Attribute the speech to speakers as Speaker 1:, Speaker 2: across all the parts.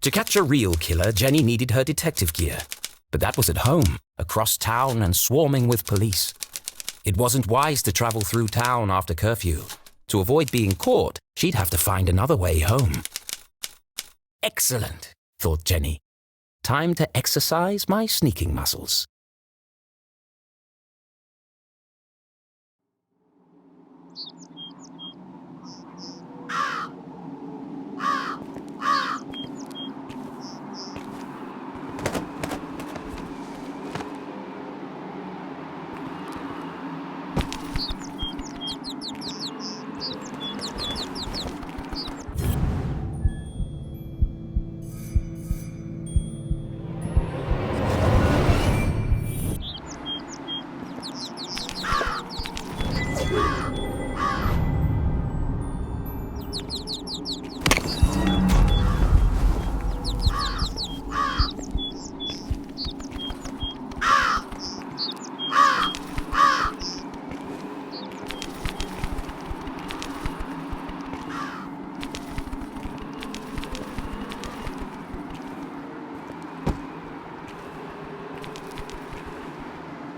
Speaker 1: To catch a real killer, Jenny needed her detective gear. But that was at home, across town and swarming with police. It wasn't wise to travel through town after curfew. To avoid being caught, she'd have to find another way home. Excellent, thought Jenny. Time to exercise my sneaking muscles.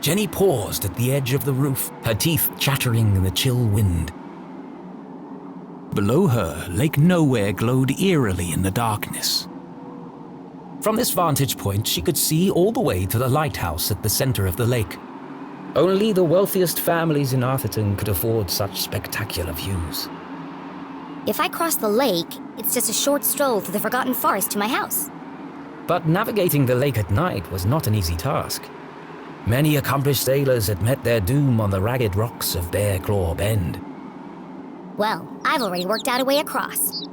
Speaker 1: Jenny paused at the edge of the roof, her teeth chattering in the chill wind. Below her, Lake Nowhere glowed eerily in the darkness. From this vantage point, she could see all the way to the lighthouse at the center of the lake. Only the wealthiest families in Arthurton could afford such spectacular views.
Speaker 2: If I cross the lake, it's just a short stroll through the forgotten forest to my house.
Speaker 1: But navigating the lake at night was not an easy task. Many accomplished sailors had met their doom on the ragged rocks of Bear Claw Bend.
Speaker 2: Well, I've already worked out a way across.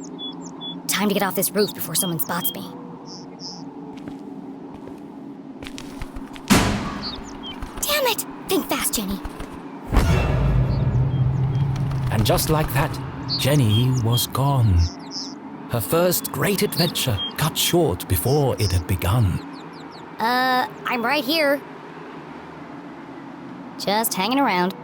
Speaker 2: Time to get off this roof before someone spots me. Damn it! Think fast, Jenny.
Speaker 1: And just like that, Jenny was gone. Her first great adventure cut short before it had begun.
Speaker 2: I'm right here. Just hanging around.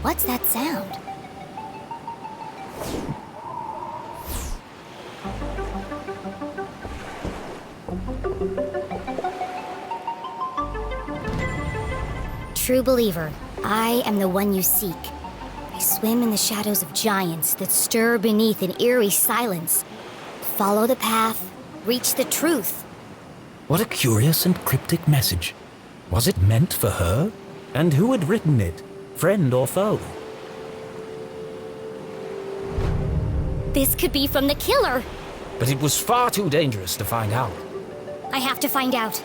Speaker 2: What's that sound? True believer, I am the one you seek. I swim in the shadows of giants that stir beneath an eerie silence. Follow the path, reach the truth.
Speaker 1: What a curious and cryptic message. Was it meant for her? And who had written it? Friend or foe?
Speaker 2: This could be from the killer.
Speaker 1: But it was far too dangerous to find out.
Speaker 2: I have to find out.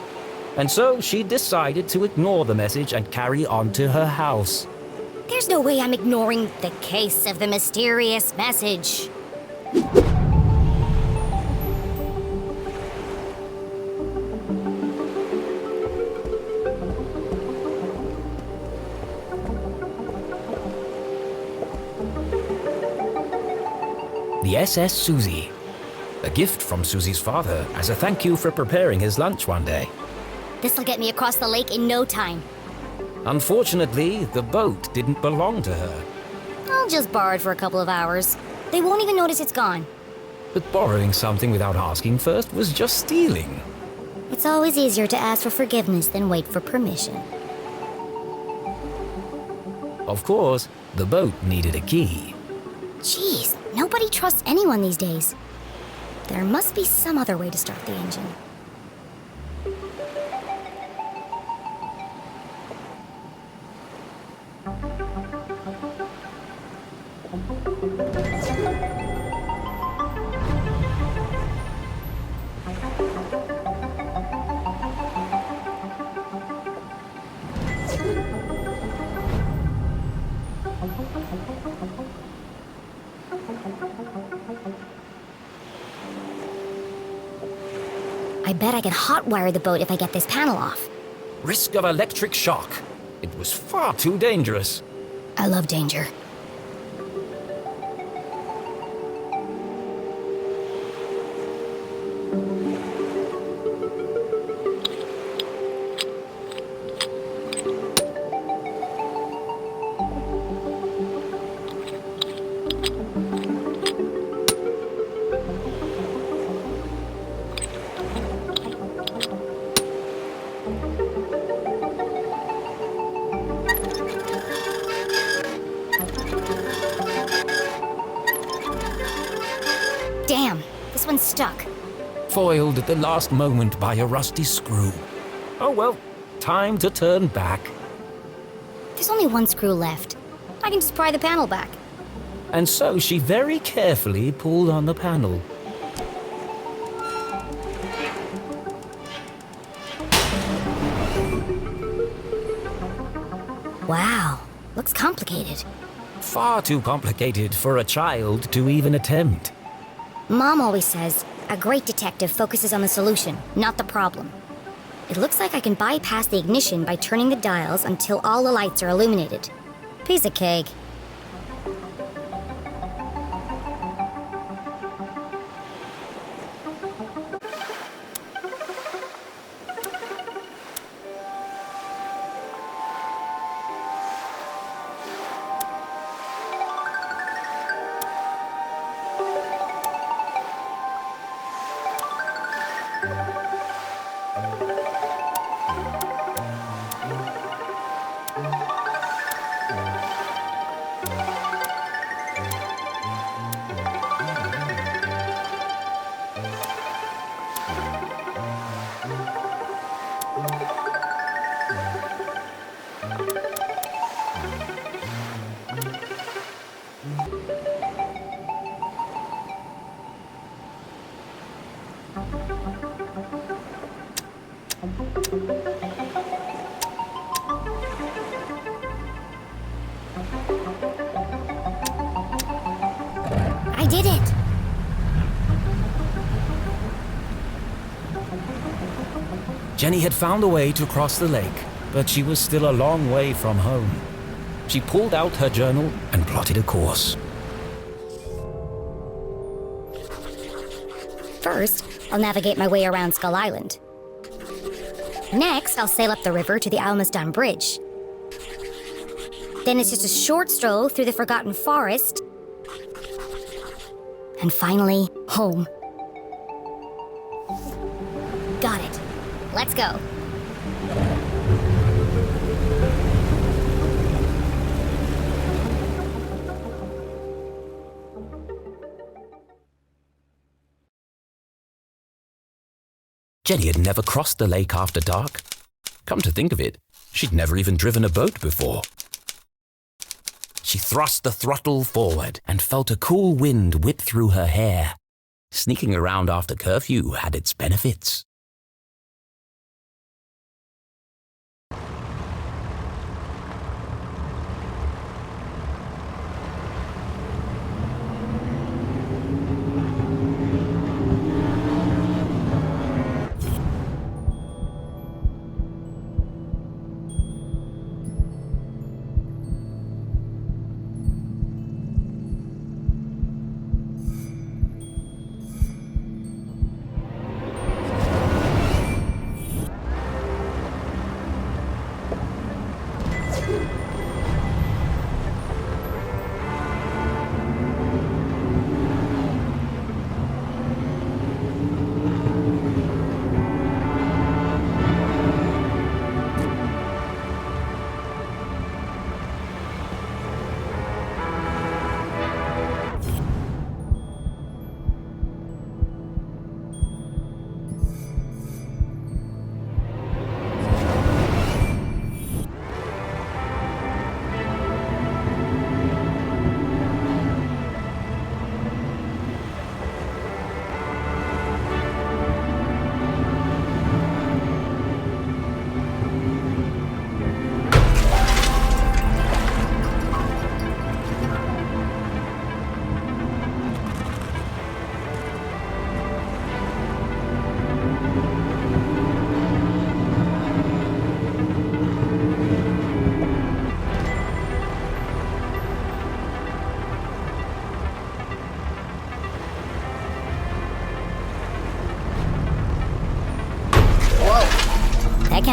Speaker 1: And so she decided to ignore the message and carry on to her house.
Speaker 2: There's no way I'm ignoring the case of the mysterious message.
Speaker 1: The SS Susie. A gift from Susie's father as a thank you for preparing his lunch one day.
Speaker 2: This'll get me across the lake in no time.
Speaker 1: Unfortunately, the boat didn't belong to her.
Speaker 2: I'll just borrow it for a couple of hours. They won't even notice it's gone.
Speaker 1: But borrowing something without asking first was just stealing.
Speaker 2: It's always easier to ask for forgiveness than wait for permission.
Speaker 1: Of course, the boat needed a key.
Speaker 2: Jeez, nobody trusts anyone these days. There must be some other way to start the engine. I bet I can hotwire the boat if I get this panel off.
Speaker 1: Risk of electric shock. It was far too dangerous.
Speaker 2: I love danger. Damn, this one's stuck.
Speaker 1: Foiled at the last moment by a rusty screw. Oh well, time to turn back.
Speaker 2: There's only one screw left. I can just pry the panel back.
Speaker 1: And so she very carefully pulled on the panel.
Speaker 2: Wow, looks complicated.
Speaker 1: Far too complicated for a child to even attempt.
Speaker 2: Mom always says, a great detective focuses on the solution, not the problem. It looks like I can bypass the ignition by turning the dials until all the lights are illuminated. Piece of cake. I did it!
Speaker 1: Jenny had found a way to cross the lake, but she was still a long way from home. She pulled out her journal and plotted a course.
Speaker 2: First, I'll navigate my way around Skull Island. Next, I'll sail up the river to the Almaston Bridge. Then it's just a short stroll through the Forgotten Forest. And finally, home. Got it. Let's go.
Speaker 1: Jenny had never crossed the lake after dark. Come to think of it, she'd never even driven a boat before. She thrust the throttle forward and felt a cool wind whip through her hair. Sneaking around after curfew had its benefits.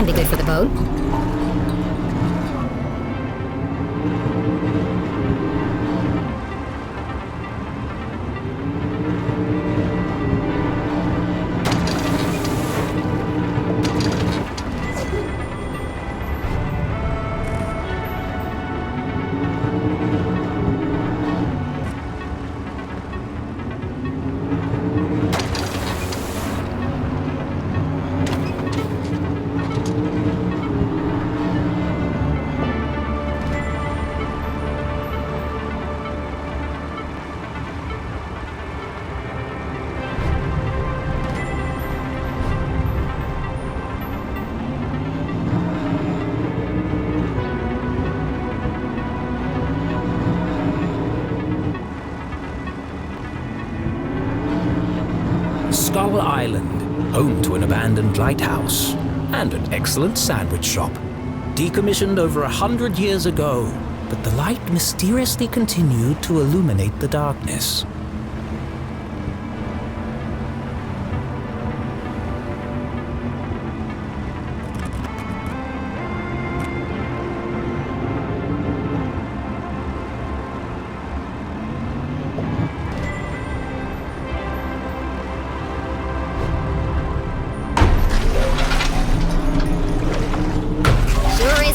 Speaker 2: Can be good for the boat.
Speaker 1: Skull Island, home to an abandoned lighthouse and an excellent sandwich shop. Decommissioned over 100 years ago, but the light mysteriously continued to illuminate the darkness.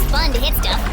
Speaker 2: Fun to hit stuff.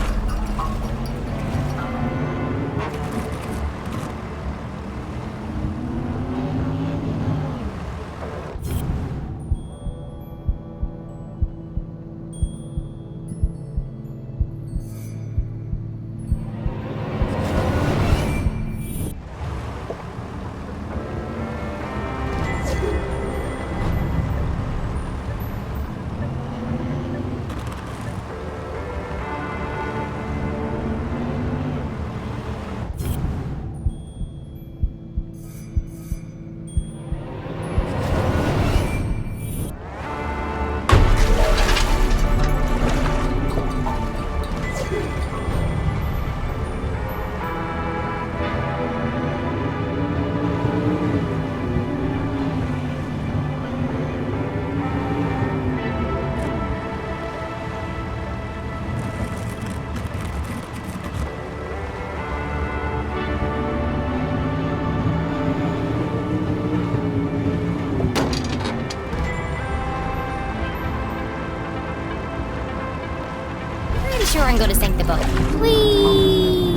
Speaker 2: Sure, I'm going to sink the boat. Whee!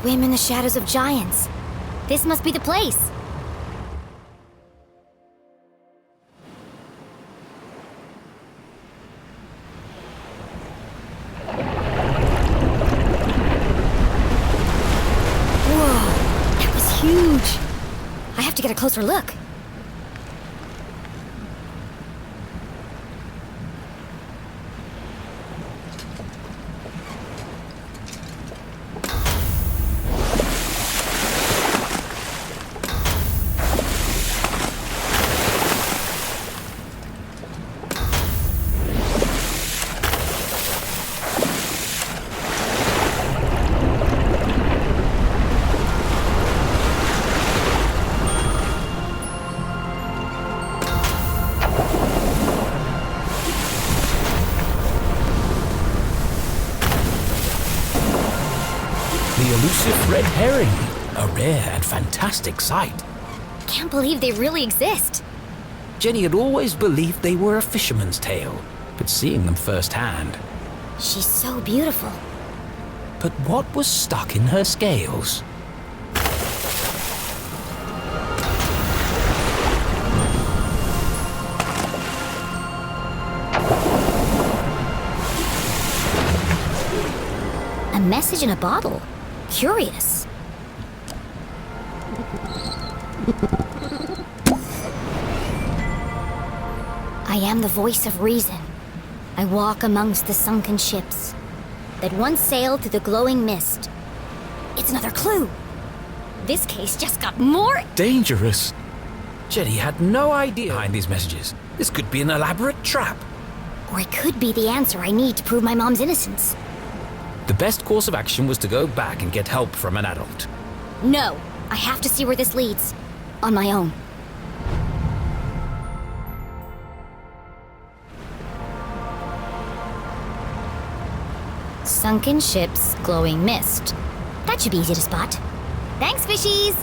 Speaker 2: swim in the shadows of giants. This must be the place. Whoa, that was huge. I have to get a closer look.
Speaker 1: The elusive red herring, a rare and fantastic sight.
Speaker 2: Can't believe they really exist.
Speaker 1: Jenny had always believed they were a fisherman's tale, but seeing them firsthand.
Speaker 2: She's so beautiful.
Speaker 1: But what was stuck in her scales?
Speaker 2: A message in a bottle. Curious. I am the voice of reason. I walk amongst the sunken ships that once sailed through the glowing mist. It's another clue. This case just got more
Speaker 1: Dangerous. Jenny had no idea behind these messages. This could be an elaborate trap.
Speaker 2: Or it could be the answer I need to prove my mom's innocence.
Speaker 1: The best course of action was to go back and get help from an adult.
Speaker 2: No, I have to see where this leads. On my own. Sunken ships, glowing mist. That should be easy to spot. Thanks, fishies!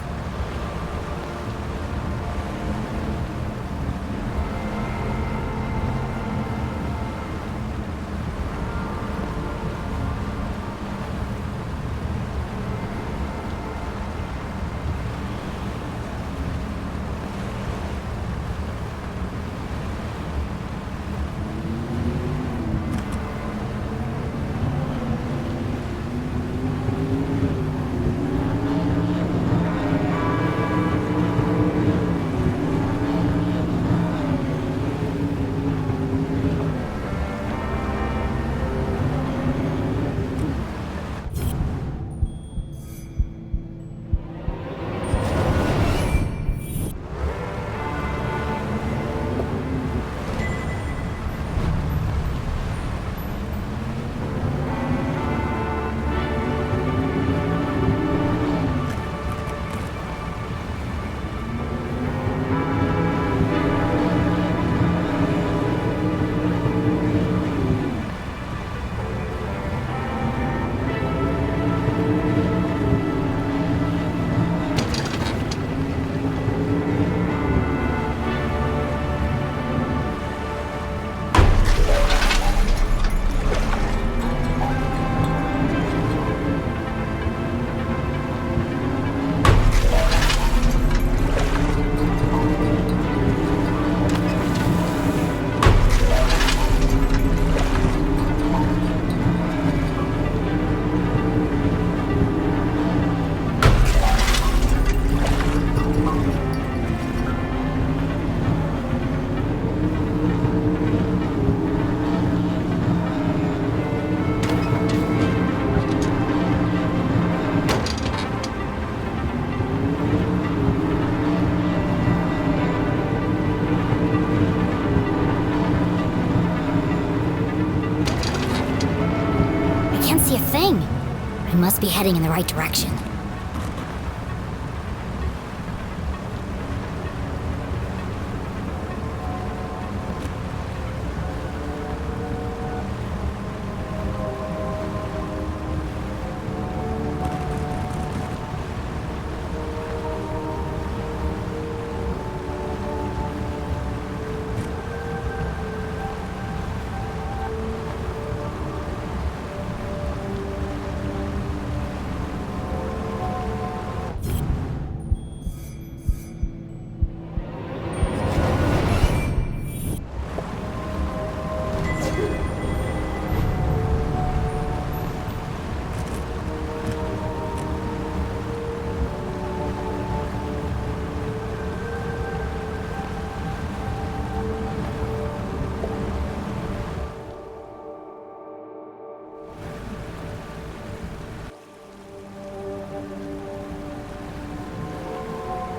Speaker 2: See a thing. I must be heading in the right direction.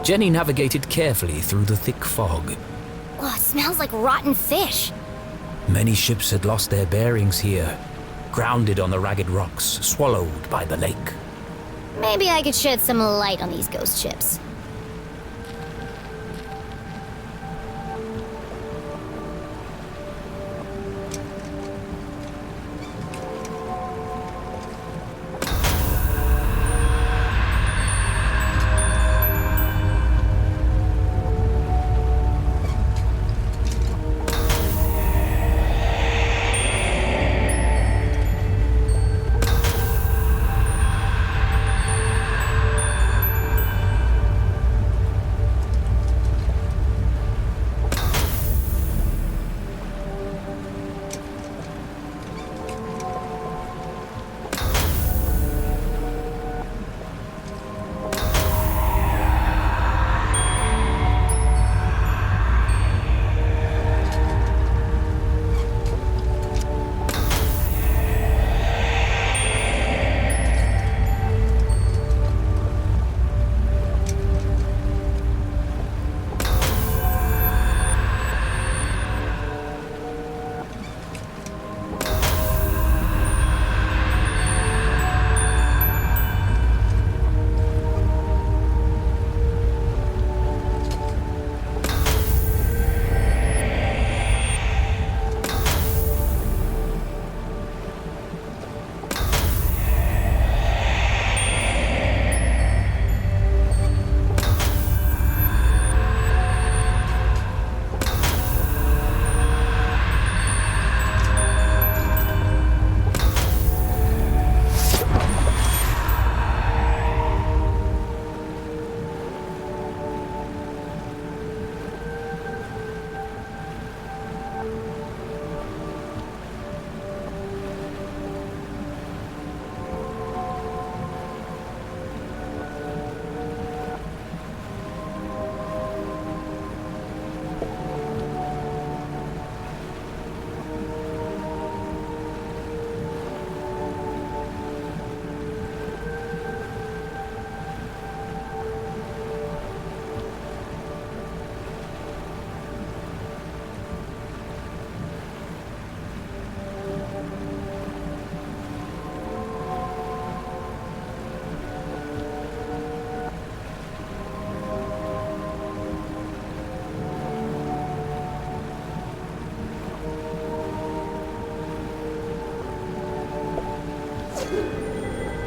Speaker 1: Jenny navigated carefully through the thick fog.
Speaker 2: Oh, it smells like rotten fish.
Speaker 1: Many ships had lost their bearings here, grounded on the ragged rocks, swallowed by the lake.
Speaker 2: Maybe I could shed some light on these ghost ships.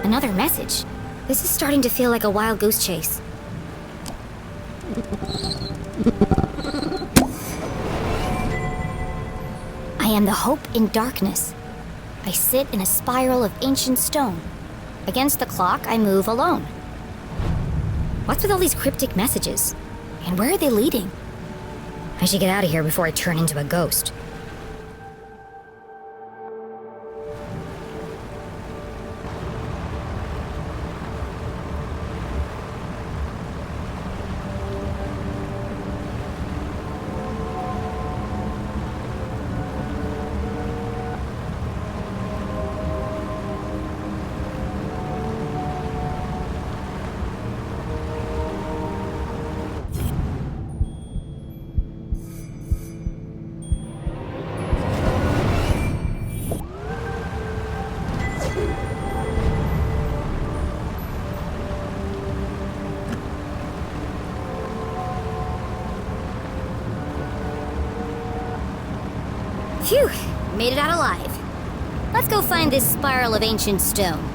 Speaker 2: Another message. This is starting to feel like a wild goose chase. I am the hope in darkness. I sit in a spiral of ancient stone. Against the clock, I move alone. What's with all these cryptic messages? And where are they leading? I should get out of here before I turn into a ghost. Phew, made it out alive. Let's go find this spiral of ancient stone.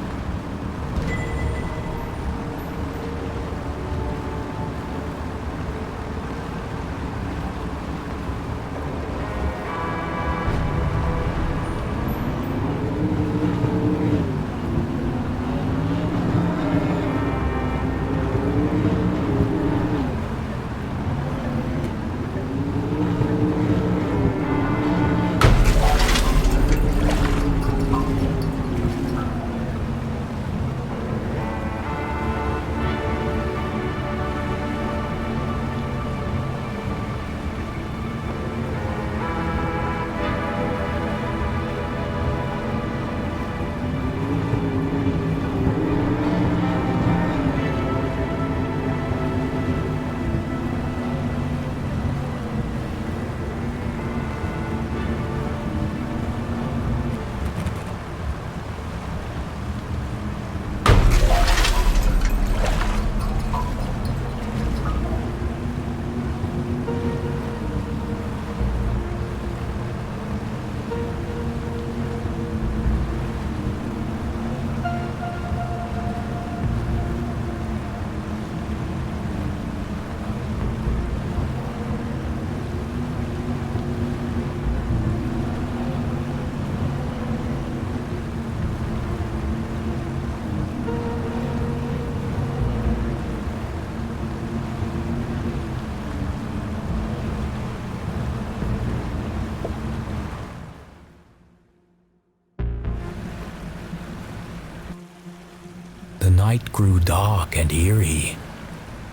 Speaker 1: night grew dark and eerie.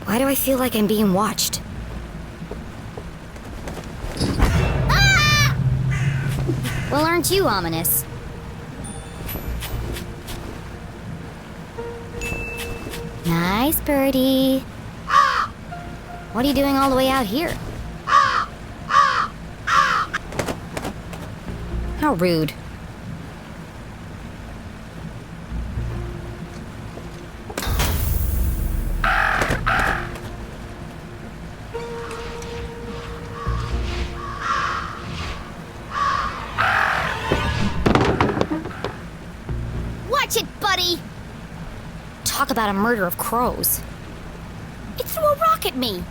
Speaker 2: Why do I feel like I'm being watched? Well, aren't you ominous? Nice birdie. What are you doing all the way out here? How rude. Watch it, buddy! Talk about a murder of crows. It threw a rock at me.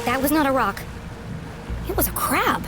Speaker 2: That was not a rock. It was a crab.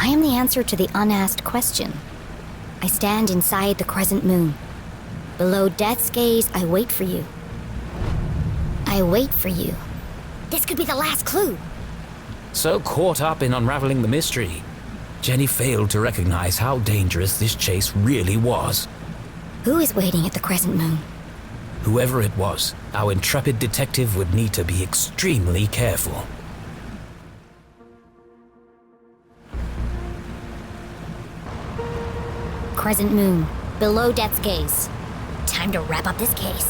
Speaker 2: I am the answer to the unasked question. I stand inside the crescent moon. Below death's gaze, I wait for you. I wait for you. This could be the last clue.
Speaker 1: So caught up in unraveling the mystery, Jenny failed to recognize how dangerous this chase really was.
Speaker 2: Who is waiting at the crescent moon?
Speaker 1: Whoever it was, our intrepid detective would need to be extremely careful.
Speaker 2: Crescent moon, below death's gaze. Time to wrap up this case.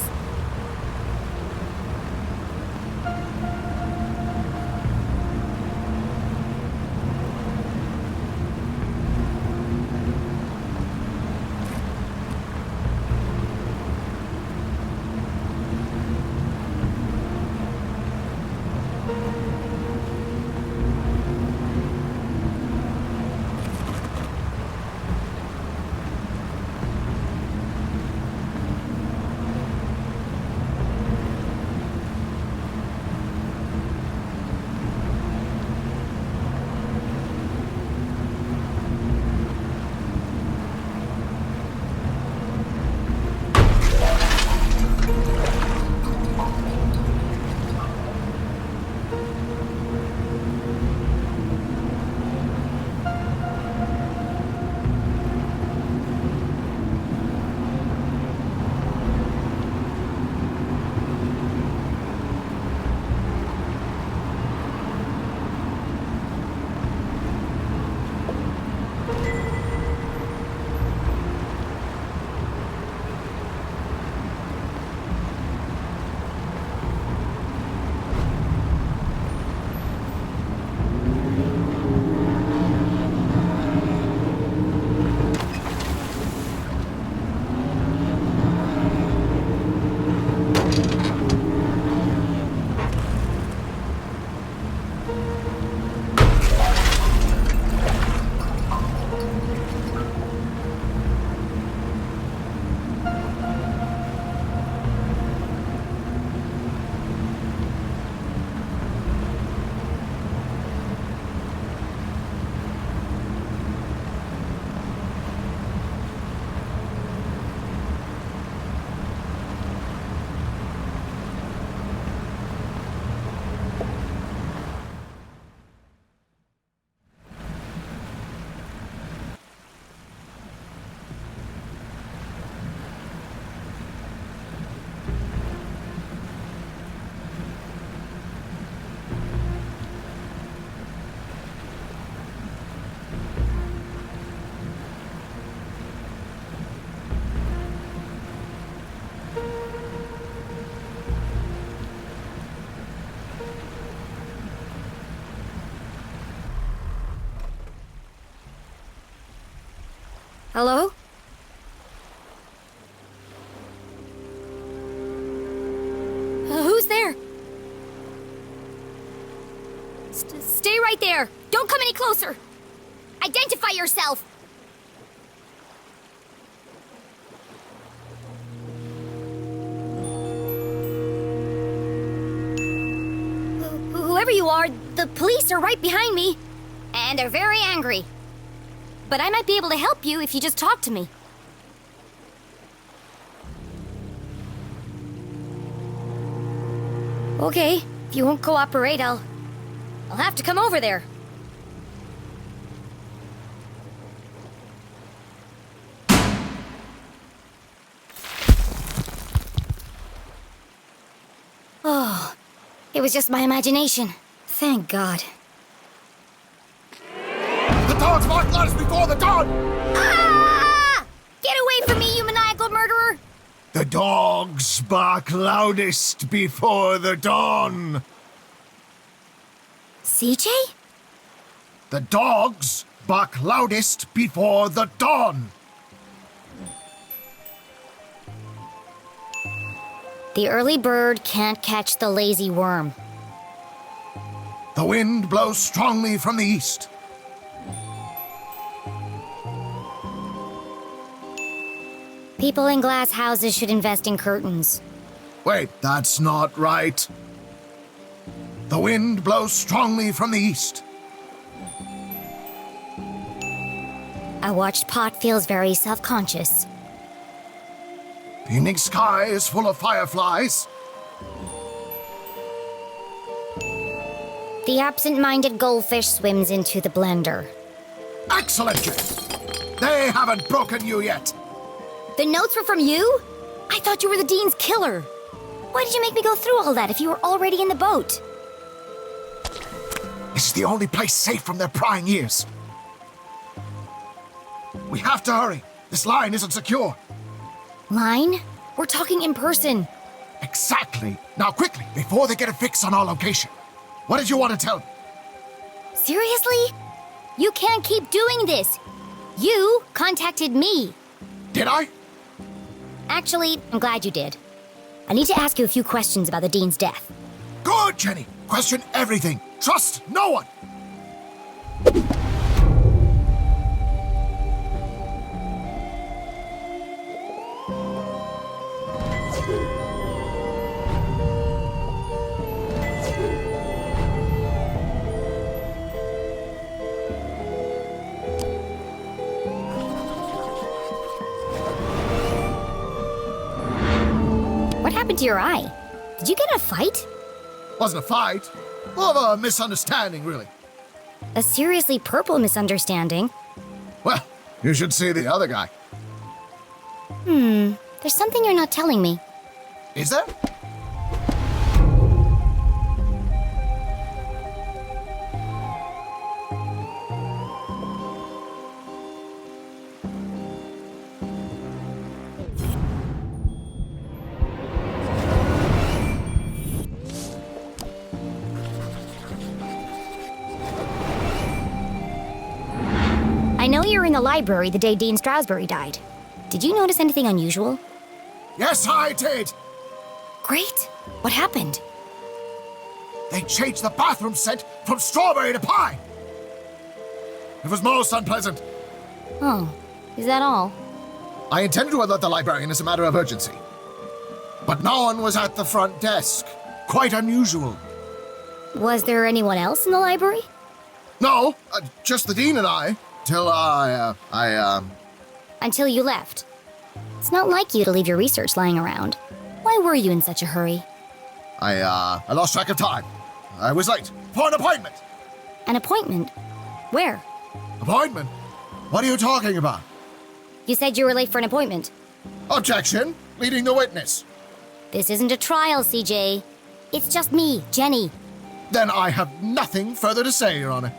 Speaker 2: Hello? Who's there? Stay right there! Don't come any closer! Identify yourself! Whoever you are, the police are right behind me. And they're very angry. But I might be able to help you if you just talk to me. Okay, if you won't cooperate, I'll have to come over there. Oh, it was just my imagination. Thank God.
Speaker 3: The dogs bark loudest before the dawn!
Speaker 2: Ah! Get away from me, you maniacal murderer!
Speaker 3: The dogs bark loudest before the dawn!
Speaker 2: CJ?
Speaker 3: The dogs bark loudest before the dawn!
Speaker 2: The early bird can't catch the lazy worm.
Speaker 3: The wind blows strongly from the east.
Speaker 2: People in glass houses should invest in curtains.
Speaker 3: Wait, that's not right. The wind blows strongly from the east.
Speaker 2: A watched pot feels very self-conscious.
Speaker 3: The evening sky is full of fireflies.
Speaker 2: The absent-minded goldfish swims into the blender.
Speaker 3: Excellent, Jim. They haven't broken you yet.
Speaker 2: The notes were from you? I thought you were the Dean's killer. Why did you make me go through all that if you were already in the boat?
Speaker 3: This is the only place safe from their prying ears. We have to hurry. This line isn't secure.
Speaker 2: Line? We're talking in person.
Speaker 3: Exactly. Now quickly, before they get a fix on our location. What did you want to tell me?
Speaker 2: Seriously? You can't keep doing this. You contacted me.
Speaker 3: Did I?
Speaker 2: Actually, I'm glad you did. I need to ask you a few questions about the Dean's death.
Speaker 3: Good, Jenny. Question everything. Trust no one.
Speaker 2: What happened to your eye? Did you get in a fight?
Speaker 3: Wasn't a fight. More of a misunderstanding, really.
Speaker 2: A seriously purple misunderstanding?
Speaker 3: Well, you should see the other guy.
Speaker 2: There's something you're not telling me.
Speaker 3: Is there?
Speaker 2: I know you were in the library the day Dean Strasberry died. Did you notice anything unusual?
Speaker 3: Yes, I did.
Speaker 2: Great. What happened?
Speaker 3: They changed the bathroom scent from strawberry to pie. It was most unpleasant.
Speaker 2: Oh, is that all?
Speaker 3: I intended to alert the librarian as a matter of urgency. But no one was at the front desk. Quite unusual.
Speaker 2: Was there anyone else in the library?
Speaker 3: No, just the dean and I. Till
Speaker 2: Until you left. It's not like you to leave your research lying around. Why were you in such a hurry?
Speaker 3: I lost track of time. I was late for an appointment.
Speaker 2: An appointment? Where?
Speaker 3: Appointment? What are you talking about?
Speaker 2: You said you were late for an appointment.
Speaker 3: Objection. Leading the witness.
Speaker 2: This isn't a trial, CJ. It's just me, Jenny.
Speaker 3: Then I have nothing further to say, Your Honor.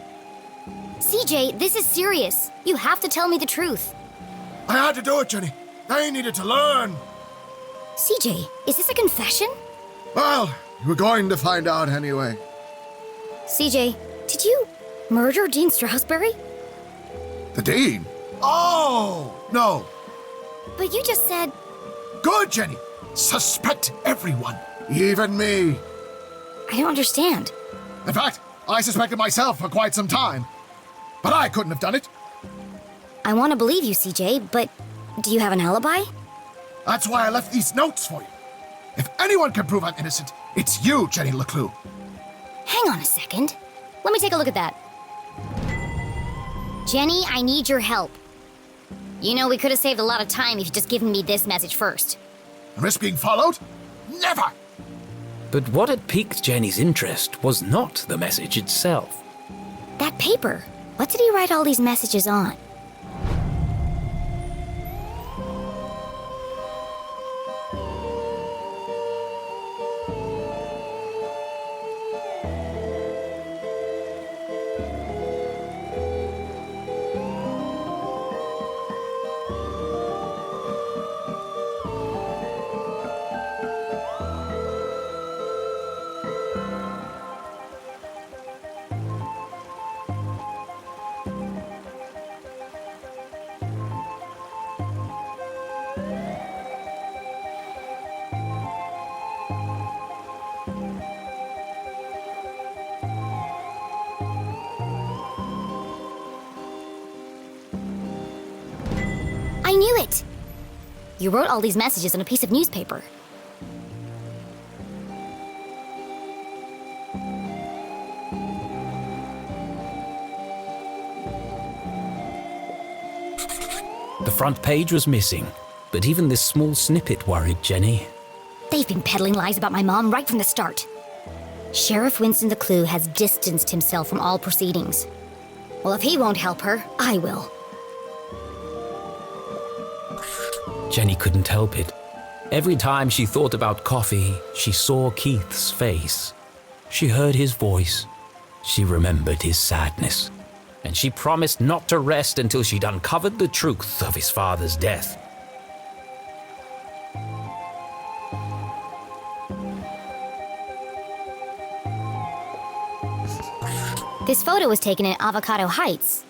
Speaker 2: CJ, this is serious. You have to tell me the truth.
Speaker 3: I had to do it, Jenny. They needed to learn.
Speaker 2: CJ, is this a confession?
Speaker 3: Well, we're going to find out anyway.
Speaker 2: CJ, did you murder Dean Strasberry?
Speaker 3: The dean? Oh, No.
Speaker 2: But you just said...
Speaker 3: Good, Jenny. Suspect everyone, even me.
Speaker 2: I don't understand.
Speaker 3: In fact, I suspected myself for quite some time. But I couldn't have done it.
Speaker 2: I want to believe you, CJ, but do you have an alibi?
Speaker 3: That's why I left these notes for you. If anyone can prove I'm innocent, it's you, Jenny leclue.
Speaker 2: Hang on a second. Let me take a look at that. Jenny, I need your help. You know, we could have saved a lot of time if you'd just given me this message first.
Speaker 3: Risk being followed? Never!
Speaker 1: But what had piqued Jenny's interest was not the message itself.
Speaker 2: That paper. What did he write all these messages on? I knew it! You wrote all these messages on a piece of newspaper.
Speaker 1: The front page was missing, but even this small snippet worried Jenny.
Speaker 2: They've been peddling lies about my mom right from the start. Sheriff Winston leclue has distanced himself from all proceedings. Well, if he won't help her, I will.
Speaker 1: Jenny couldn't help it. Every time she thought about coffee, she saw Keith's face. She heard his voice. She remembered his sadness. And she promised not to rest until she'd uncovered the truth of his father's death.
Speaker 2: This photo was taken in Avocado Heights.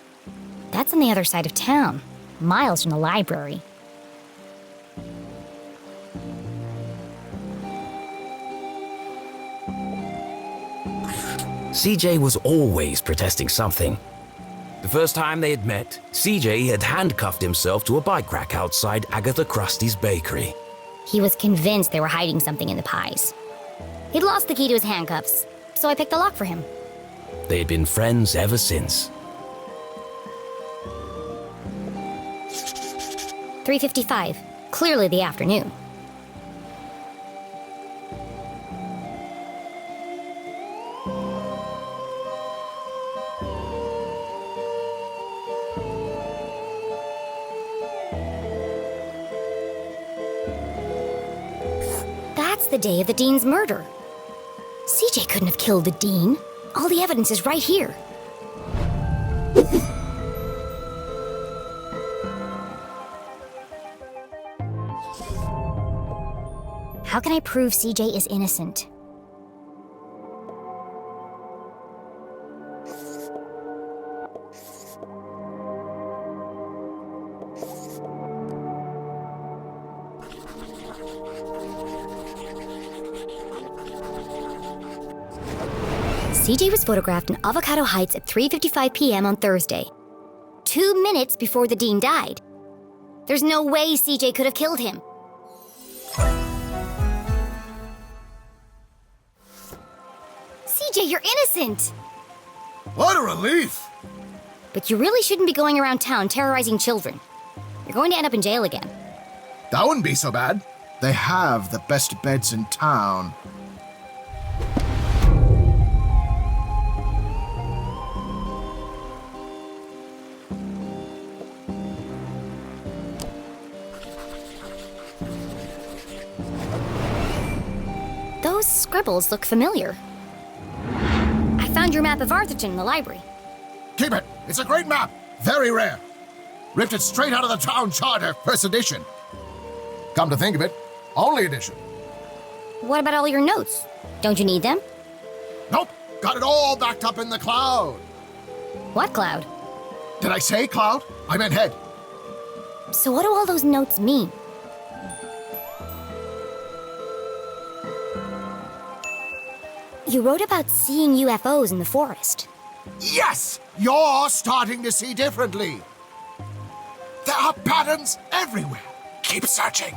Speaker 2: That's on the other side of town, miles from the library.
Speaker 1: CJ was always protesting something. The first time they had met, CJ had handcuffed himself to a bike rack outside Agatha Krusty's bakery.
Speaker 2: He was convinced they were hiding something in the pies. He'd lost the key to his handcuffs, so I picked the lock for him.
Speaker 1: They had been friends ever since.
Speaker 2: 3:55, clearly the afternoon. That's the day of the Dean's murder. CJ couldn't have killed the Dean. All the evidence is right here. How can I prove CJ is innocent? CJ was photographed in Avocado Heights at 3:55 p.m. on Thursday, 2 minutes before the Dean died. There's no way CJ could have killed him. CJ, you're innocent!
Speaker 3: What a relief!
Speaker 2: But you really shouldn't be going around town terrorizing children. You're going to end up in jail again.
Speaker 3: That wouldn't be so bad. They have the best beds in town.
Speaker 2: Those scribbles look familiar. I found your map of Arthurton in the library.
Speaker 3: Keep it. It's a great map. Very rare. Ripped it straight out of the town charter, first edition. Come to think of it, only edition.
Speaker 2: What about all your notes? Don't you need them?
Speaker 3: Nope. Got it all backed up in the cloud.
Speaker 2: What cloud?
Speaker 3: Did I say cloud? I meant head.
Speaker 2: So what do all those notes mean? You wrote about seeing UFOs in the forest.
Speaker 3: Yes! You're starting to see differently. There are patterns everywhere. Keep searching.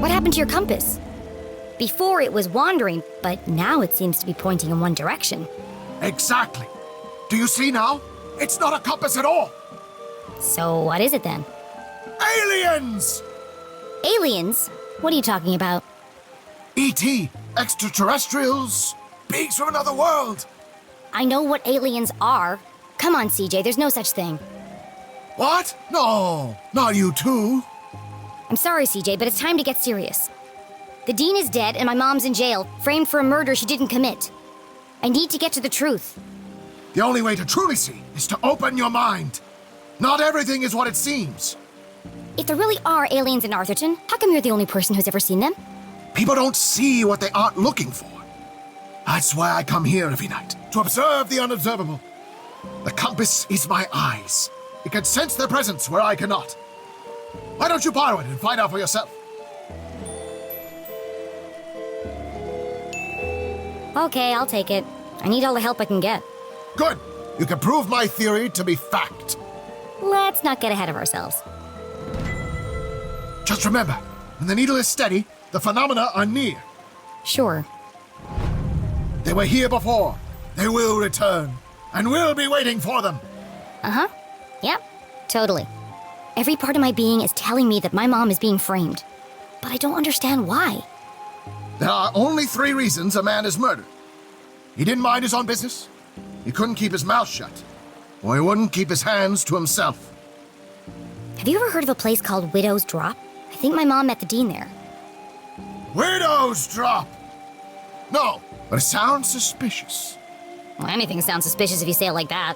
Speaker 2: What happened to your compass? Before it was wandering, but now it seems to be pointing in one direction.
Speaker 3: Exactly. Do you see now? It's not a compass at all.
Speaker 2: So what is it then?
Speaker 3: Aliens!
Speaker 2: Aliens? What are you talking about?
Speaker 3: E.T., extraterrestrials, beings from another world.
Speaker 2: I know what aliens are. Come on, CJ, there's no such thing.
Speaker 3: What? No, not you too.
Speaker 2: I'm sorry, CJ, but it's time to get serious. The dean is dead and my mom's in jail, framed for a murder she didn't commit. I need to get to the truth.
Speaker 3: The only way to truly see is to open your mind. Not everything is what it seems.
Speaker 2: If there really are aliens in Arthurton, how come you're the only person who's ever seen them?
Speaker 3: People don't see what they aren't looking for. That's why I come here every night, to observe the unobservable. The compass is my eyes. It can sense their presence where I cannot. Why don't you borrow it and find out for yourself?
Speaker 2: Okay, I'll take it. I need all the help I can get.
Speaker 3: Good. You can prove my theory to be fact.
Speaker 2: Let's not get ahead of ourselves.
Speaker 3: Just remember, when the needle is steady, the phenomena are near.
Speaker 2: Sure.
Speaker 3: They were here before. They will return. And we'll be waiting for them.
Speaker 2: Uh-huh. Yep, totally. Every part of my being is telling me that my mom is being framed. But I don't understand why.
Speaker 3: There are only 3 reasons a man is murdered. He didn't mind his own business. He couldn't keep his mouth shut. Or he wouldn't keep his hands to himself.
Speaker 2: Have you ever heard of a place called Widow's Drop? I think my mom met the dean there.
Speaker 3: Widow's Drop! No, but it sounds suspicious.
Speaker 2: Well, anything sounds suspicious if you say it like that.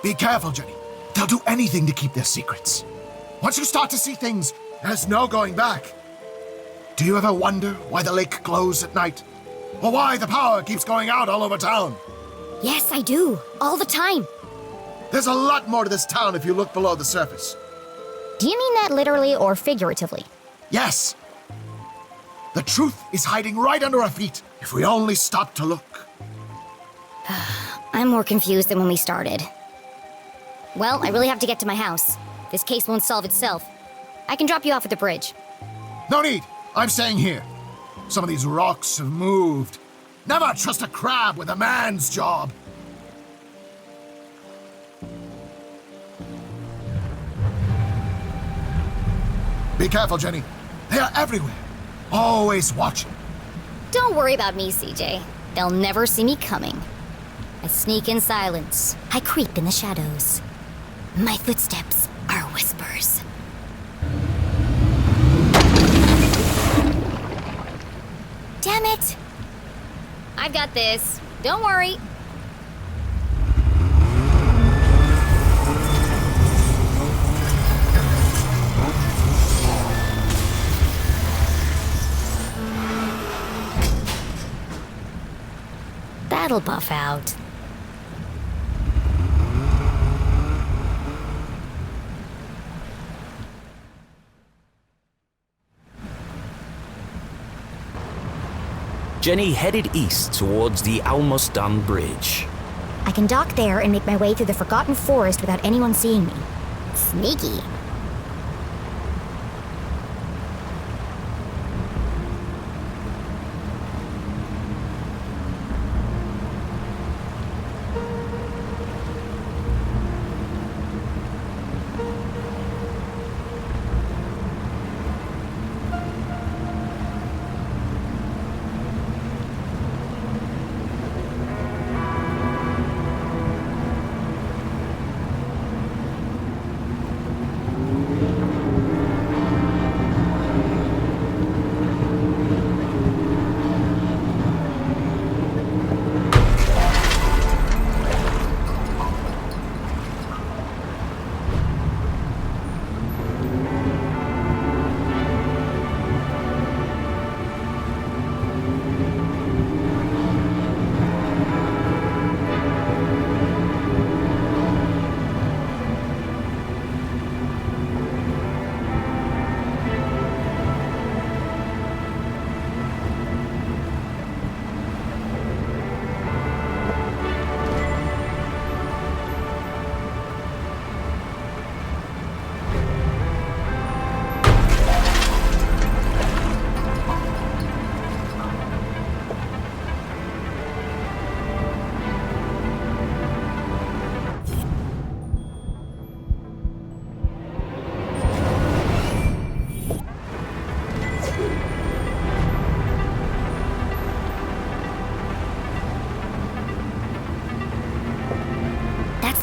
Speaker 3: Be careful, Jenny. They'll do anything to keep their secrets. Once you start to see things, there's no going back. Do you ever wonder why the lake glows at night? Or why the power keeps going out all over town?
Speaker 2: Yes, I do. All the time.
Speaker 3: There's a lot more to this town if you look below the surface.
Speaker 2: Do you mean that literally or figuratively?
Speaker 3: Yes. The truth is hiding right under our feet if we only stop to look.
Speaker 2: I'm more confused than when we started. Well, I really have to get to my house. This case won't solve itself. I can drop you off at the bridge.
Speaker 3: No need. I'm staying here. Some of these rocks have moved. Never trust a crab with a man's job. Be careful, Jenny. They are everywhere. Always watching.
Speaker 2: Don't worry about me, CJ. They'll never see me coming. I sneak in silence. I creep in the shadows. My footsteps are whispers. Damn it! I've got this. Don't worry. That'll buff out.
Speaker 1: Jenny headed east towards the almost done bridge.
Speaker 2: I can dock there and make my way through the forgotten forest without anyone seeing me. Sneaky.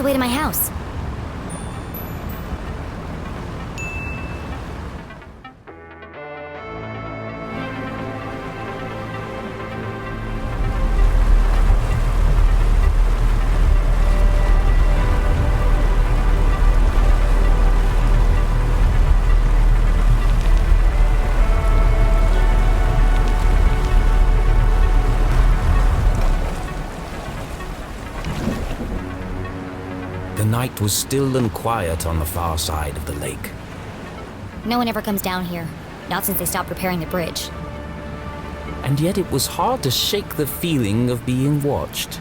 Speaker 2: the way to my house.
Speaker 1: The night was still and quiet on the far side of the lake.
Speaker 2: No one ever comes down here, not since they stopped repairing the bridge.
Speaker 1: And yet it was hard to shake the feeling of being watched.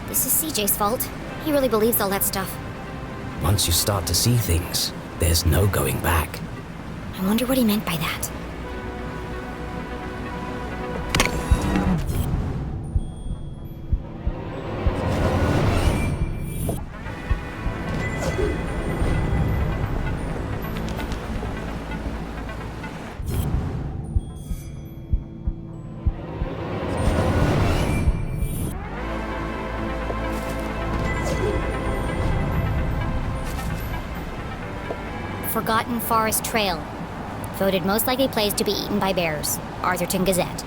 Speaker 2: This is CJ's fault. He really believes all that stuff.
Speaker 1: Once you start to see things, there's no going back.
Speaker 2: I wonder what he meant by that. Forgotten Forest Trail. Voted most likely place to be eaten by bears. Arthurton Gazette.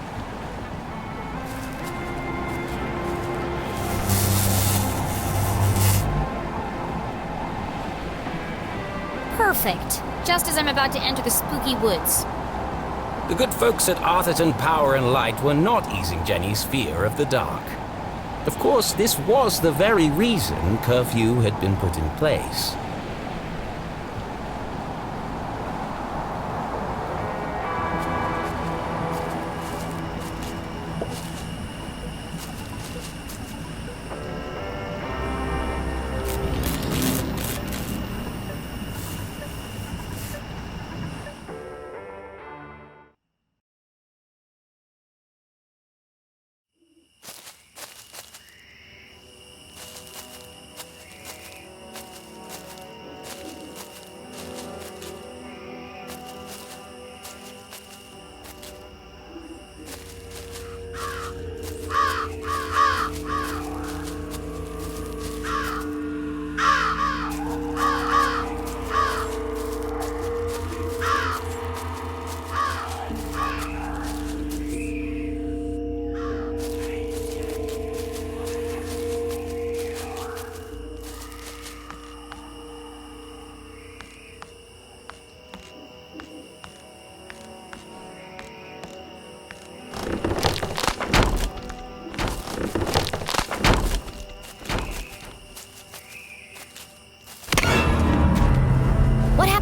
Speaker 2: Perfect. Just as I'm about to enter the spooky woods.
Speaker 1: The good folks at Arthurton Power and Light were not easing Jenny's fear of the dark. Of course, this was the very reason curfew had been put in place.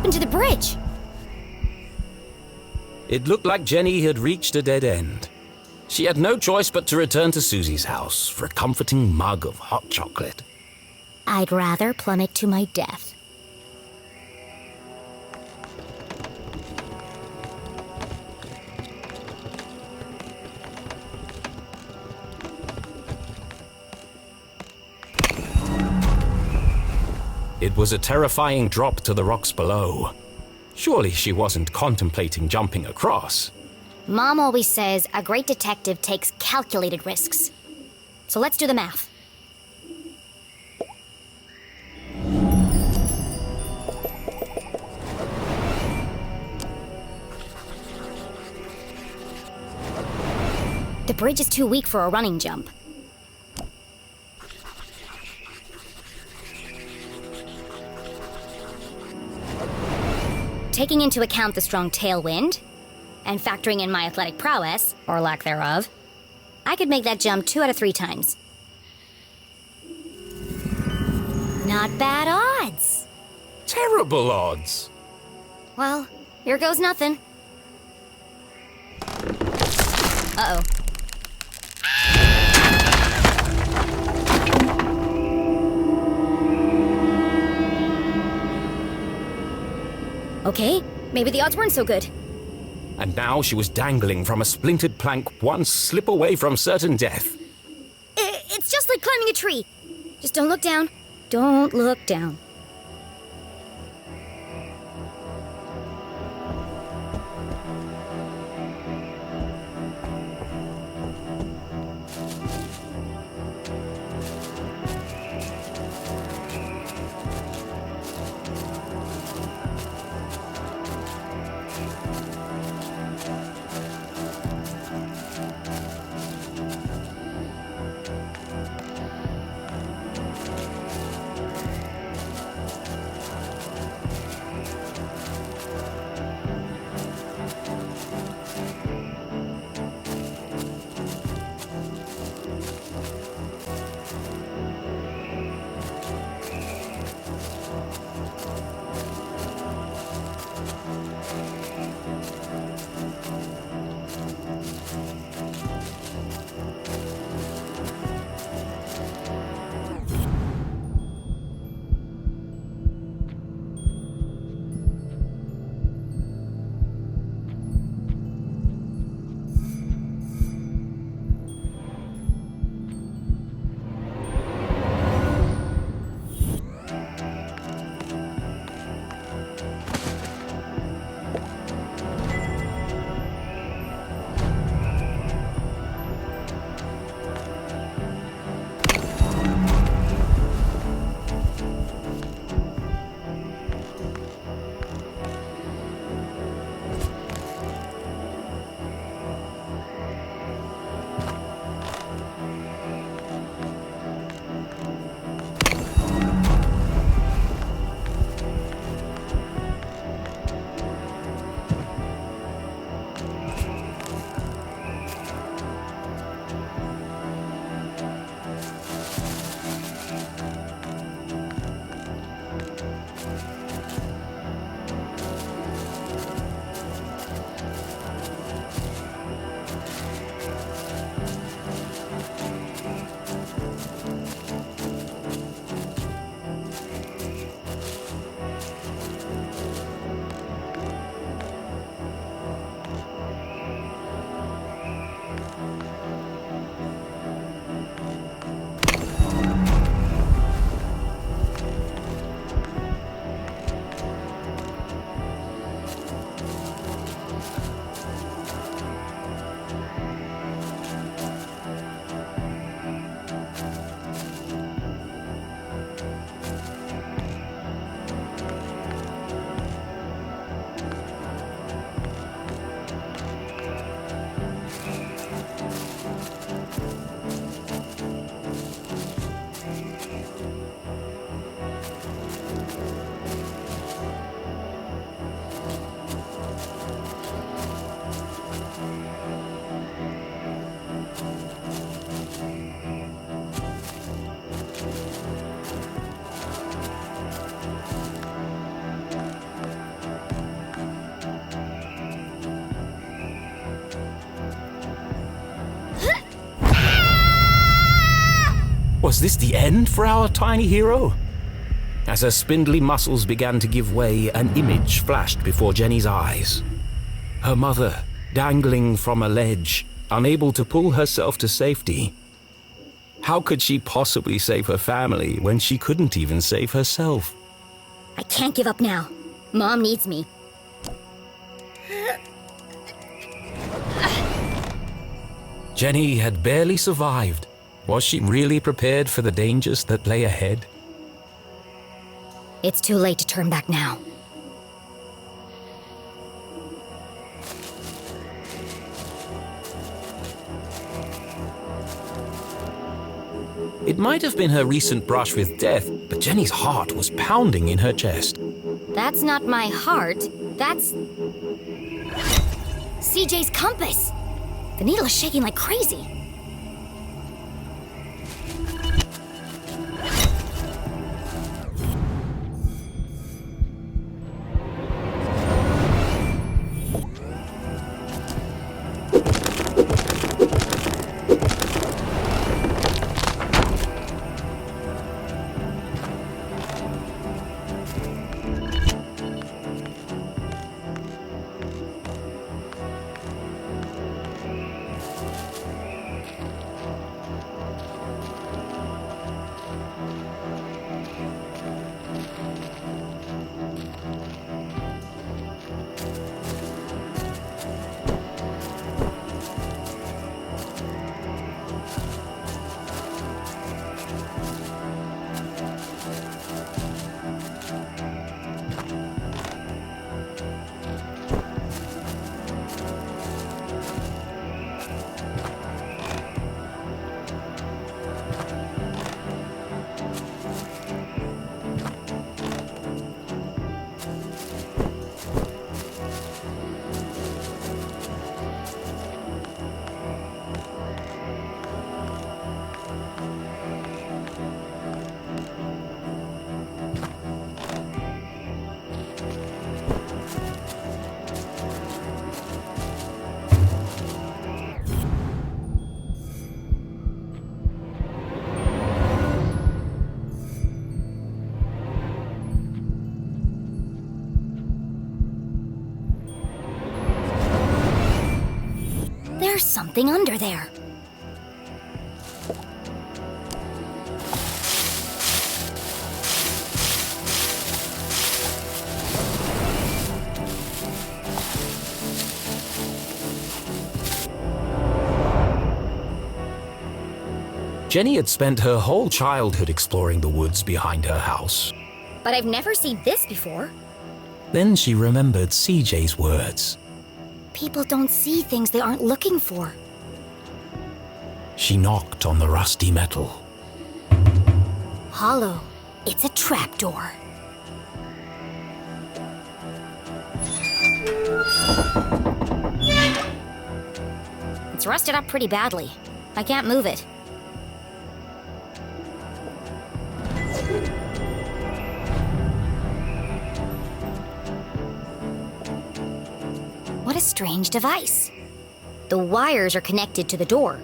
Speaker 2: To the bridge.
Speaker 1: It looked like Jenny had reached a dead end. She had no choice but to return to Susie's house for a comforting mug of hot chocolate.
Speaker 2: I'd rather plummet to my death.
Speaker 1: It was a terrifying drop to the rocks below. Surely she wasn't contemplating jumping across.
Speaker 2: Mom always says a great detective takes calculated risks. So let's do the math. The bridge is too weak for a running jump. Taking into account the strong tailwind, and factoring in my athletic prowess, or lack thereof, I could make that jump 2 out of 3 times. Not bad odds.
Speaker 1: Terrible odds.
Speaker 2: Well, here goes nothing. Uh-oh. Okay, maybe the odds weren't so good.
Speaker 1: And now she was dangling from a splintered plank, one slip away from certain death.
Speaker 2: It's just like climbing a tree. Just don't look down. Don't look down.
Speaker 1: Was this the end for our tiny hero? As her spindly muscles began to give way, an image flashed before Jenny's eyes. Her mother, dangling from a ledge, unable to pull herself to safety. How could she possibly save her family when she couldn't even save herself?
Speaker 2: I can't give up now. Mom needs me.
Speaker 1: Jenny had barely survived. Was she really prepared for the dangers that lay ahead?
Speaker 2: It's too late to turn back now.
Speaker 1: It might have been her recent brush with death, but Jenny's heart was pounding in her chest.
Speaker 2: That's not my heart. That's... CJ's compass! The needle is shaking like crazy. There's something under there.
Speaker 1: Jenny had spent her whole childhood exploring the woods behind her house.
Speaker 2: But I've never seen this before.
Speaker 1: Then she remembered CJ's words.
Speaker 2: People don't see things they aren't looking for.
Speaker 1: She knocked on the rusty metal.
Speaker 2: Hollow. It's a trapdoor. It's rusted up pretty badly. I can't move it. What a strange device. The wires are connected to the door.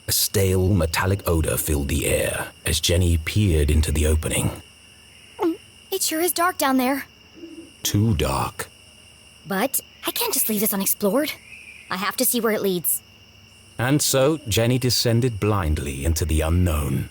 Speaker 1: A stale, metallic odor filled the air as Jenny peered into the opening.
Speaker 2: It sure is dark down there.
Speaker 1: Too dark.
Speaker 2: But I can't just leave this unexplored. I have to see where it leads.
Speaker 1: And so Jenny descended blindly into the unknown.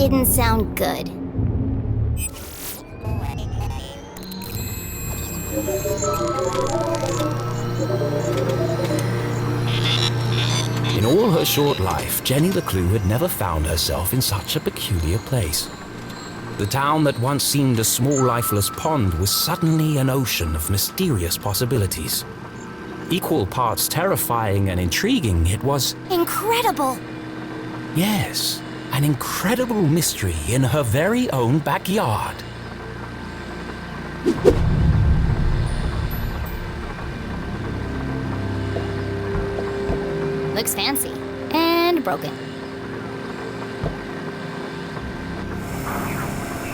Speaker 2: didn't sound good.
Speaker 1: In all her short life, Jenny leclue had never found herself in such a peculiar place. The town that once seemed a small, lifeless pond was suddenly an ocean of mysterious possibilities. Equal parts terrifying and intriguing, it was,
Speaker 2: Incredible!
Speaker 1: yes, an incredible mystery in her very own backyard.
Speaker 2: Looks fancy. And broken.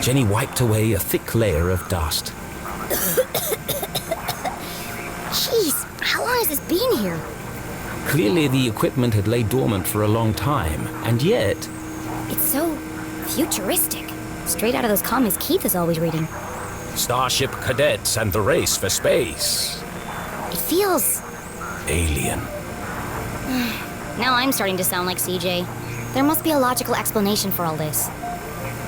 Speaker 1: Jenny wiped away a thick layer of dust.
Speaker 2: Jeez, how long has this been here?
Speaker 1: Clearly the equipment had laid dormant for a long time, and yet...
Speaker 2: It's so futuristic. Straight out of those comics Keith is always reading.
Speaker 1: Starship cadets and the race for space.
Speaker 2: It feels...
Speaker 1: Alien.
Speaker 2: Now I'm starting to sound like CJ. There must be a logical explanation for all this.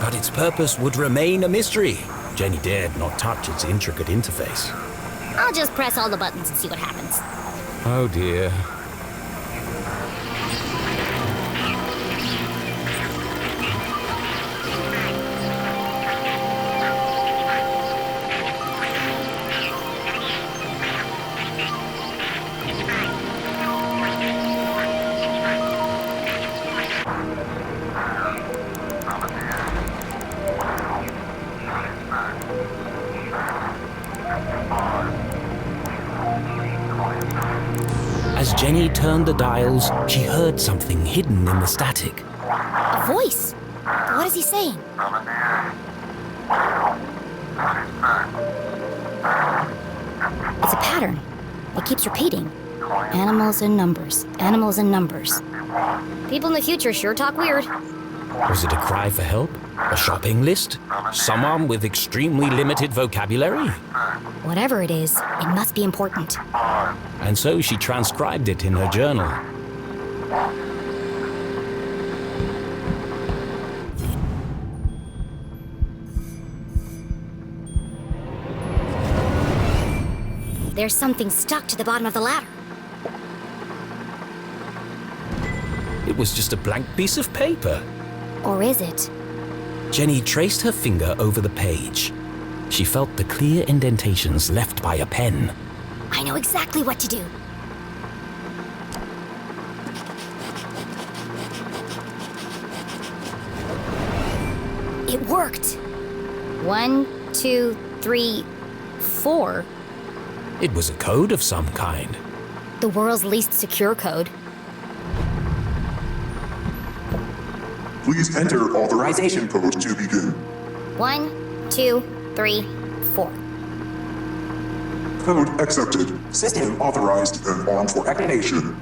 Speaker 1: But its purpose would remain a mystery. Jenny dared not touch its intricate interface.
Speaker 2: I'll just press all the buttons and see what happens.
Speaker 1: Oh dear. As Jenny turned the dials, she heard something hidden in the static.
Speaker 2: A voice? What is he saying? It's a pattern. It keeps repeating. Animals and numbers. Animals and numbers. People in the future sure talk weird.
Speaker 1: Was it a cry for help? A shopping list? Someone with extremely limited vocabulary?
Speaker 2: Whatever it is, it must be important.
Speaker 1: And so she transcribed it in her journal.
Speaker 2: There's something stuck to the bottom of the ladder.
Speaker 1: It was just a blank piece of paper.
Speaker 2: Or is it?
Speaker 1: Jenny traced her finger over the page. She felt the clear indentations left by a pen.
Speaker 2: I know exactly what to do. It worked. 1, 2, 3, 4.
Speaker 1: It was a code of some kind.
Speaker 2: The world's least secure code.
Speaker 4: Please enter authorization code to begin.
Speaker 2: 1, 2, 3, 4.
Speaker 4: Code accepted. System authorized and armed for activation.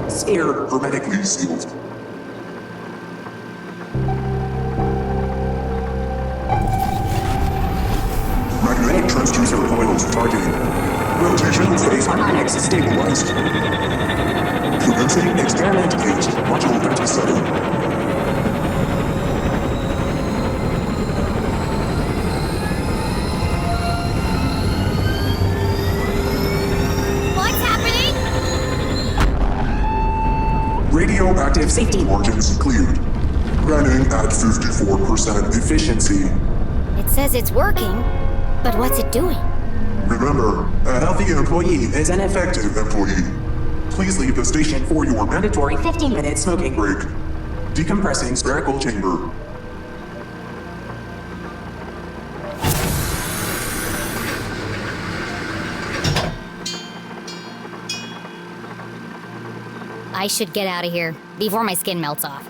Speaker 4: Sphere hermetically sealed. Magnetic transducer coils targeting. Rotation phase harmonics stabilized. Commencing experiment gauge, module 37.
Speaker 2: What's happening?
Speaker 4: Radioactive safety margins cleared. Running at 54% efficiency.
Speaker 2: It says it's working, but what's it doing?
Speaker 4: Remember, a healthy employee is an effective employee. Please leave the station for your mandatory 15-minute smoking break. Decompressing spherical chamber.
Speaker 2: I should get out of here before my skin melts off.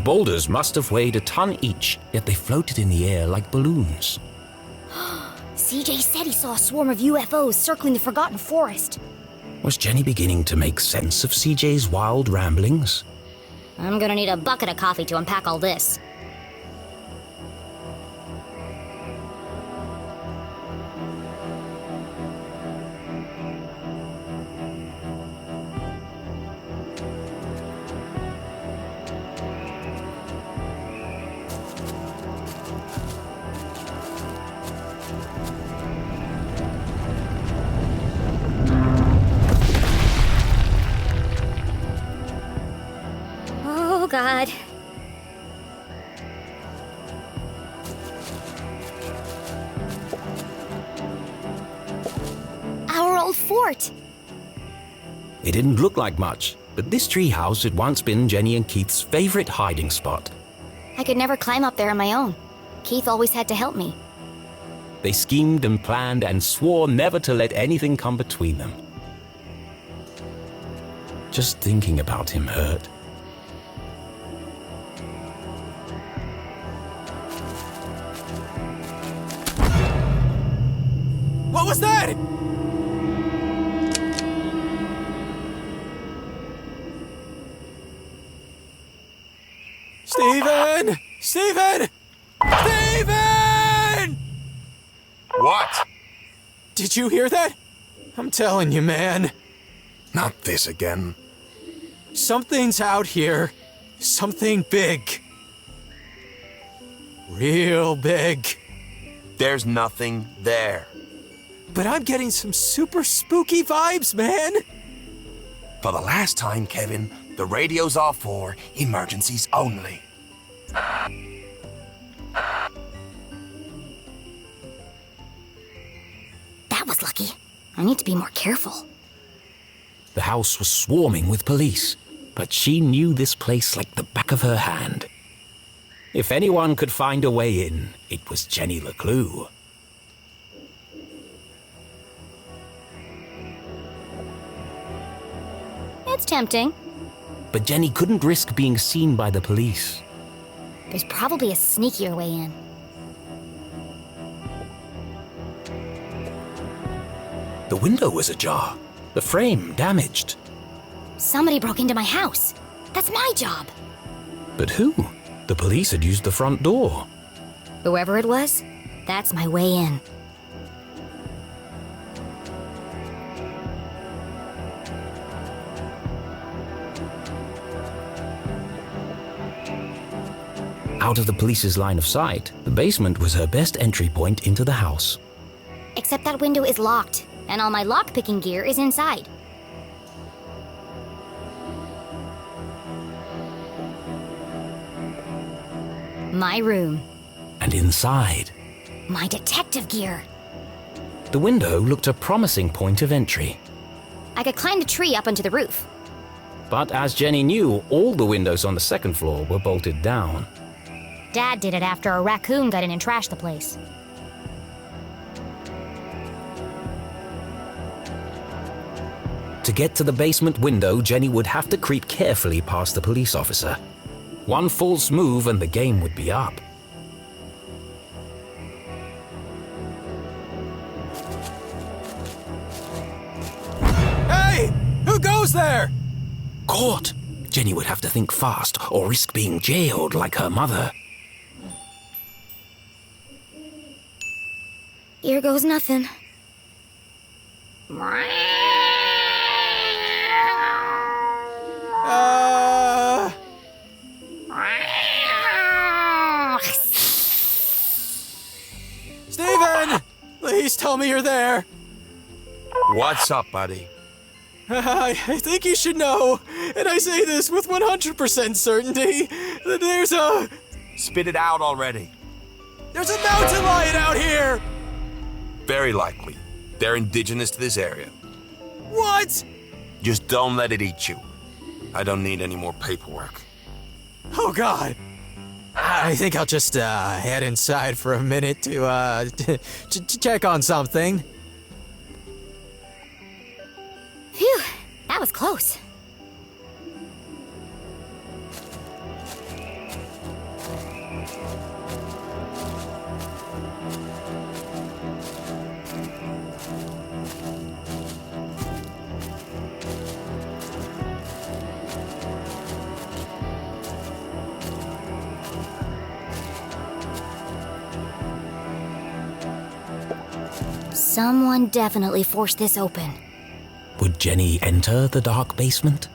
Speaker 1: The boulders must have weighed a ton each, yet they floated in the air like balloons.
Speaker 2: CJ said he saw a swarm of UFOs circling the Forgotten Forest.
Speaker 1: Was Jenny beginning to make sense of CJ's wild ramblings?
Speaker 2: I'm gonna need a bucket of coffee to unpack all this. Oh, God. Our old fort.
Speaker 1: It didn't look like much, but this treehouse had once been Jenny and Keith's favorite hiding spot.
Speaker 2: I could never climb up there on my own. Keith always had to help me.
Speaker 1: They schemed and planned and swore never to let anything come between them. Just thinking about him hurt.
Speaker 5: What was that? Steven! Steven! Steven!
Speaker 6: What?
Speaker 5: Did you hear that? I'm telling you, man.
Speaker 6: Not this again.
Speaker 5: Something's out here. Something big. Real big.
Speaker 6: There's nothing there.
Speaker 5: But I'm getting some super spooky vibes, man.
Speaker 6: For the last time, Kevin, the radio's off for emergencies only.
Speaker 2: That was lucky. I need to be more careful.
Speaker 1: The house was swarming with police, but she knew this place like the back of her hand. If anyone could find a way in, it was Jenny leclue.
Speaker 2: It's tempting.
Speaker 1: But Jenny couldn't risk being seen by the police.
Speaker 2: There's probably a sneakier way in.
Speaker 1: The window was ajar, the frame damaged.
Speaker 2: Somebody broke into my house. That's my job.
Speaker 1: But who? The police had used the front door.
Speaker 2: Whoever it was, that's my way in.
Speaker 1: Out of the police's line of sight, the basement was her best entry point into the house.
Speaker 2: Except that window is locked, and all my lockpicking gear is inside. My room.
Speaker 1: And inside,
Speaker 2: My detective gear.
Speaker 1: the window looked a promising point of entry.
Speaker 2: I could climb the tree up onto the roof.
Speaker 1: But as Jenny knew, all the windows on the second floor were bolted down.
Speaker 2: Dad did it after a raccoon got in and trashed the place.
Speaker 1: To get to the basement window, Jenny would have to creep carefully past the police officer. One false move and the game would be up.
Speaker 5: Hey! Who goes there?
Speaker 1: Caught! Jenny would have to think fast or risk being jailed like her mother.
Speaker 2: Here goes nothing.
Speaker 5: Steven! Please tell me you're there.
Speaker 6: What's up, buddy?
Speaker 5: I think you should know, and I say this with 100% certainty, that there's a
Speaker 6: Spit it out already.
Speaker 5: mountain lion out here!
Speaker 6: Very likely. They're indigenous to this area.
Speaker 5: What?
Speaker 6: Just don't let it eat you. I don't need any more paperwork.
Speaker 5: Oh, God. I think I'll just head inside for a minute to check on something.
Speaker 2: Phew, that was close. Someone definitely forced this open.
Speaker 1: Would Jenny enter the dark basement?